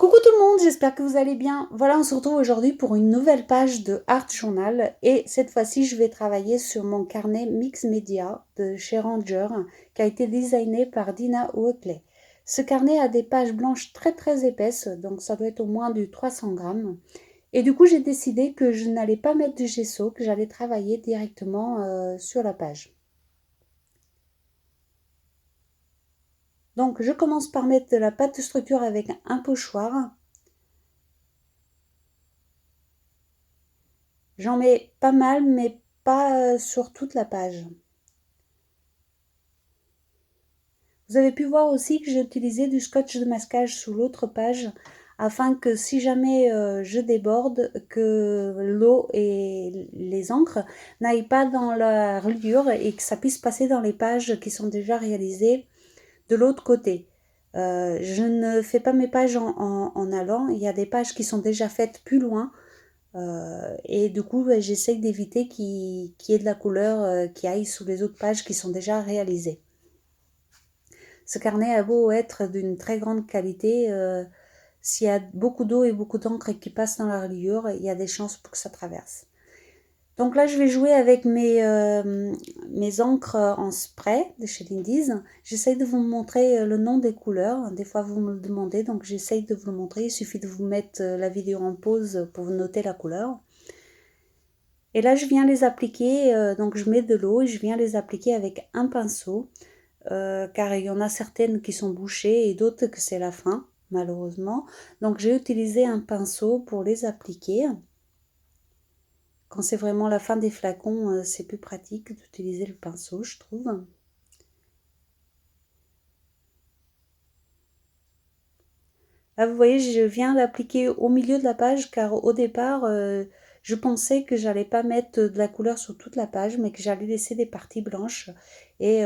Coucou tout le monde, j'espère que vous allez bien. Voilà, on se retrouve aujourd'hui pour une nouvelle page de Art Journal et cette fois-ci, je vais travailler sur mon carnet Mix Media de chez Ranger qui a été designé par Dina Oakley. Ce carnet a des pages blanches très épaisses, donc ça doit être au moins du 300 grammes. Et du coup, j'ai décidé que je n'allais pas mettre de gesso, que j'allais travailler directement sur la page. Donc, je commence par mettre de la pâte de structure avec un pochoir. J'en mets pas mal, mais pas sur toute la page. Vous avez pu voir aussi que j'ai utilisé du scotch de masquage sous l'autre page afin que si jamais je déborde, que l'eau et les encres n'aillent pas dans la reliure et que ça puisse passer dans les pages qui sont déjà réalisées de l'autre côté. Je ne fais pas mes pages en allant, il y a des pages qui sont déjà faites plus loin. Et du coup, j'essaye d'éviter qu'il y ait de la couleur qui aille sous les autres pages qui sont déjà réalisées. Ce carnet a beau être d'une très grande qualité, s'il y a beaucoup d'eau et beaucoup d'encre qui passe dans la reliure, il y a des chances pour que ça traverse. Donc là, je vais jouer avec mes encres en spray de chez Lindy's. J'essaye de vous montrer le nom des couleurs. Des fois, vous me le demandez, donc j'essaye de vous le montrer. Il suffit de vous mettre la vidéo en pause pour noter la couleur. Et là, je viens les appliquer, donc je mets de l'eau et je viens les appliquer avec un pinceau, car il y en a certaines qui sont bouchées et d'autres que c'est la fin, malheureusement. Donc j'ai utilisé un pinceau pour les appliquer. Quand c'est vraiment la fin des flacons, c'est plus pratique d'utiliser le pinceau, je trouve. Là, vous voyez, je viens l'appliquer au milieu de la page car au départ, je pensais que j'allais pas mettre de la couleur sur toute la page, mais que j'allais laisser des parties blanches. Et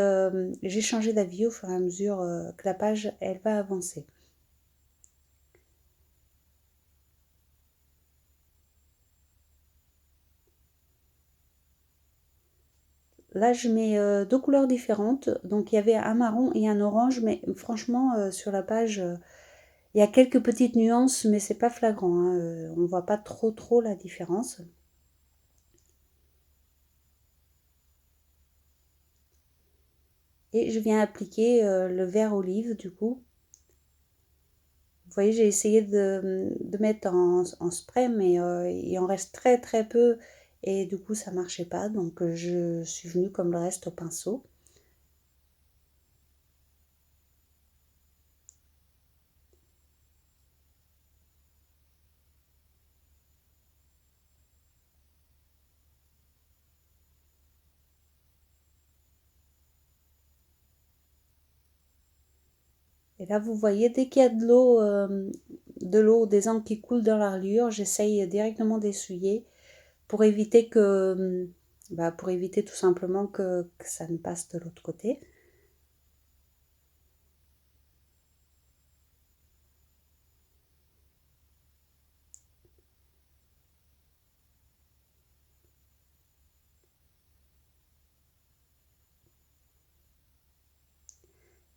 j'ai changé d'avis au fur et à mesure que la page, elle va avancer. Là, je mets deux couleurs différentes. Donc, il y avait un marron et un orange, mais franchement, sur la page, il y a quelques petites nuances, mais c'est pas flagrant, hein. On ne voit pas trop la différence. Et je viens appliquer le vert olive, du coup. Vous voyez, j'ai essayé de mettre en spray, mais il en reste très peu. Et du coup, ça marchait pas. Donc, je suis venue comme le reste au pinceau. Et là, vous voyez, dès qu'il y a de l'eau, des encres qui coulent dans la reliure, j'essaye directement d'essuyer pour éviter pour éviter tout simplement que ça ne passe de l'autre côté.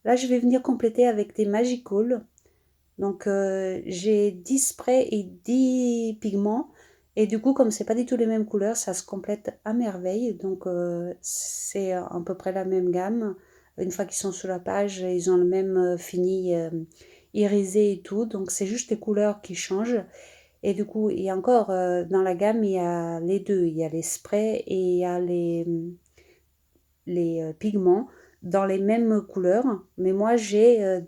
Là, je vais venir compléter avec des Magical. Donc, j'ai 10 sprays et 10 pigments. Et du coup, comme c'est pas du tout les mêmes couleurs, ça se complète à merveille. Donc, c'est à peu près la même gamme. Une fois qu'ils sont sur la page, ils ont le même fini irisé et tout. Donc, c'est juste les couleurs qui changent. Et du coup, et encore, dans la gamme, il y a les deux. Il y a les sprays et il y a les pigments dans les mêmes couleurs. Mais moi, j'ai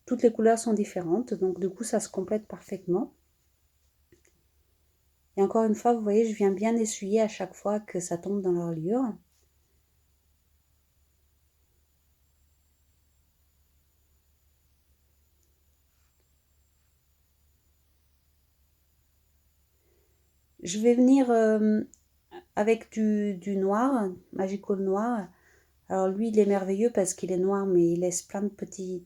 toutes les couleurs sont différentes, donc du coup ça se complète parfaitement. Et encore une fois, vous voyez, je viens bien essuyer à chaque fois que ça tombe dans la reliure. Je vais venir avec du noir, Magical Noir. Alors lui, il est merveilleux parce qu'il est noir, mais il laisse plein de petits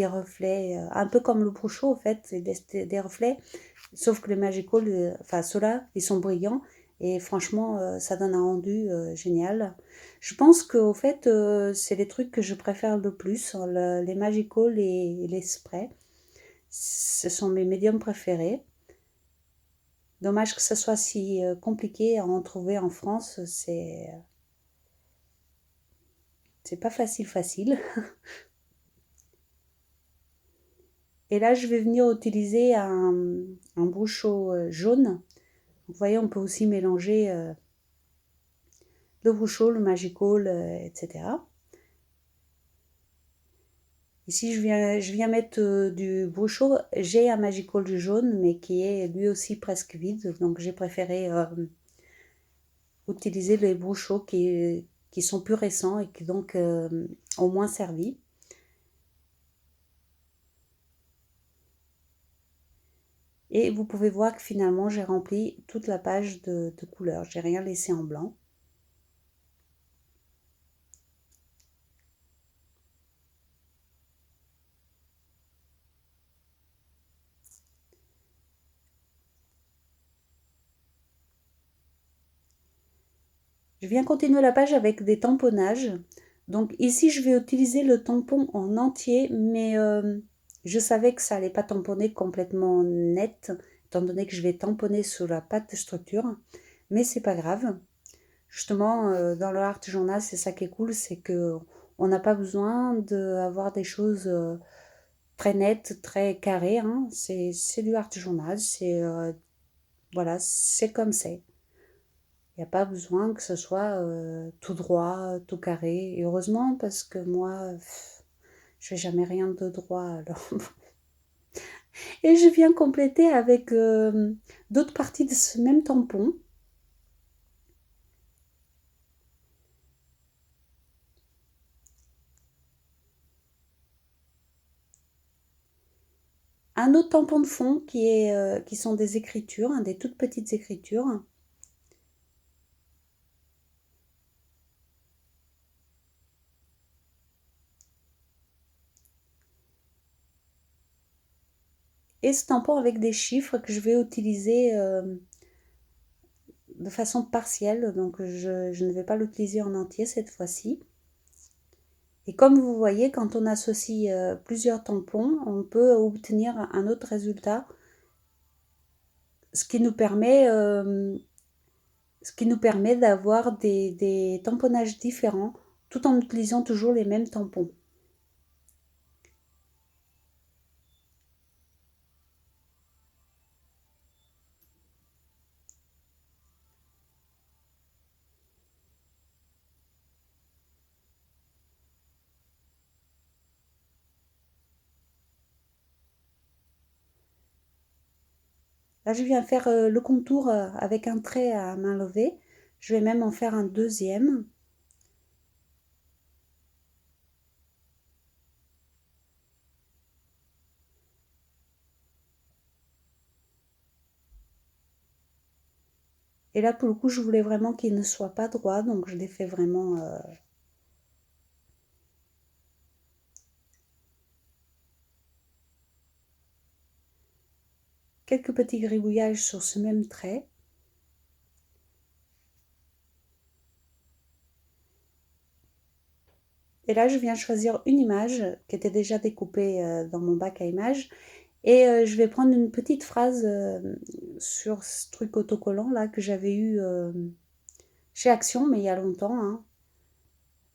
reflets, un peu comme le Prucho en fait, il laisse des reflets. Sauf que les Magical, enfin ceux-là, ils sont brillants et franchement, ça donne un rendu génial. Je pense qu'au fait, c'est les trucs que je préfère le plus, les Magical et les sprays. Ce sont mes médiums préférés. Dommage que ce soit si compliqué à en trouver en France, c'est pas facile. Et là, je vais venir utiliser un brushot jaune. Vous voyez, on peut aussi mélanger le brushot, le magical, etc. Ici, je viens mettre du brushot. J'ai un magical jaune, mais qui est lui aussi presque vide. Donc, j'ai préféré utiliser les bruchots qui sont plus récents et qui donc ont moins servi. Et vous pouvez voir que finalement, j'ai rempli toute la page de couleurs. J'ai rien laissé en blanc. Je viens continuer la page avec des tamponnages. Donc ici, je vais utiliser le tampon en entier, mais je savais que ça allait pas tamponner complètement net, étant donné que je vais tamponner sur la pâte de structure. Mais c'est pas grave. Justement, dans le art journal, c'est ça qui est cool, c'est que on n'a pas besoin d'avoir des choses très nettes, très carrées. Hein. C'est du art journal, c'est voilà, c'est comme c'est. Il n'y a pas besoin que ce soit tout droit, tout carré. Et heureusement, parce que moi, je fais jamais rien de droit. Alors. Et je viens compléter avec d'autres parties de ce même tampon. Un autre tampon de fond qui sont des écritures, hein, des toutes petites écritures. Et ce tampon avec des chiffres que je vais utiliser de façon partielle, donc je ne vais pas l'utiliser en entier cette fois-ci. Et comme vous voyez, quand on associe plusieurs tampons, on peut obtenir un autre résultat, ce qui nous permet, d'avoir des tamponnages différents tout en utilisant toujours les mêmes tampons. Là, je viens faire le contour avec un trait à main levée. Je vais même en faire un deuxième. Et là, pour le coup, je voulais vraiment qu'il ne soit pas droit, donc je l'ai fait vraiment... quelques petits gribouillages sur ce même trait. Et là, je viens choisir une image qui était déjà découpée dans mon bac à images. Et je vais prendre une petite phrase sur ce truc autocollant là que j'avais eu chez Action, mais il y a longtemps. Hein.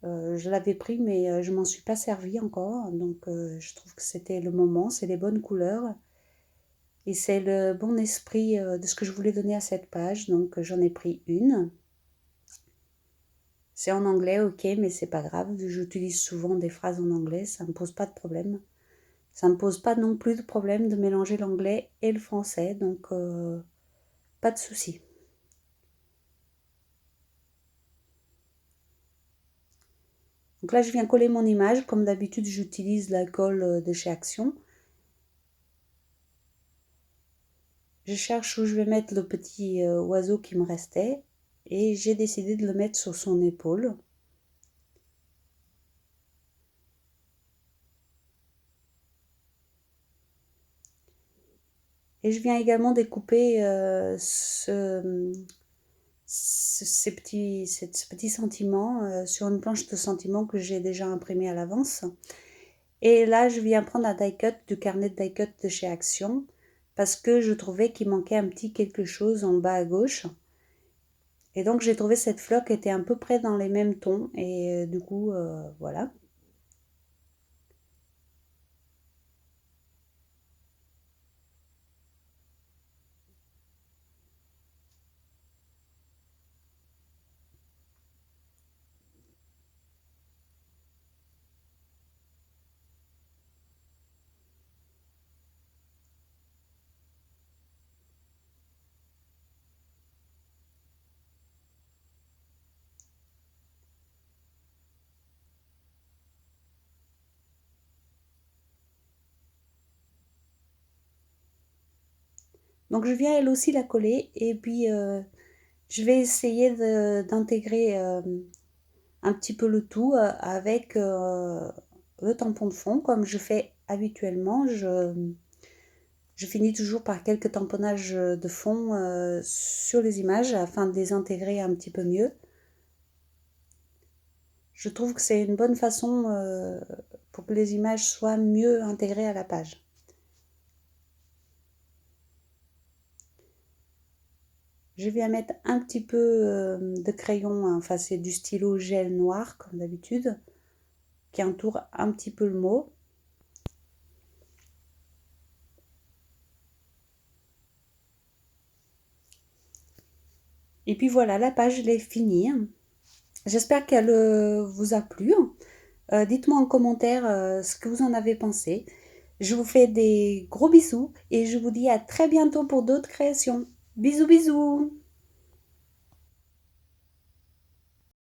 Je l'avais pris, mais je m'en suis pas servi encore. Donc je trouve que c'était le moment, c'est les bonnes couleurs. Et c'est le bon esprit de ce que je voulais donner à cette page. Donc j'en ai pris une. C'est en anglais, ok, mais c'est pas grave. J'utilise souvent des phrases en anglais, ça me pose pas de problème. Ça ne me pose pas non plus de problème de mélanger l'anglais et le français, donc pas de souci. Donc là, je viens coller mon image. Comme d'habitude, j'utilise la colle de chez Action. Je cherche où je vais mettre le petit oiseau qui me restait et j'ai décidé de le mettre sur son épaule. Et je viens également découper ce petit sentiment sur une planche de sentiments que j'ai déjà imprimé à l'avance. Et là, je viens prendre un die-cut du carnet de die-cut de chez Action parce que je trouvais qu'il manquait un petit quelque chose en bas à gauche. Et donc j'ai trouvé cette fleur qui était à peu près dans les mêmes tons et du coup, voilà. Donc je viens elle aussi la coller et puis je vais essayer d'intégrer un petit peu le tout avec le tampon de fond comme je fais habituellement. Je finis toujours par quelques tamponnages de fond sur les images afin de les intégrer un petit peu mieux. Je trouve que c'est une bonne façon pour que les images soient mieux intégrées à la page. Je viens mettre un petit peu de crayon, enfin c'est du stylo gel noir comme d'habitude, qui entoure un petit peu le mot. Et puis voilà, la page elle est finie. J'espère qu'elle vous a plu. Dites-moi en commentaire ce que vous en avez pensé. Je vous fais des gros bisous et je vous dis à très bientôt pour d'autres créations. Bisous bisous!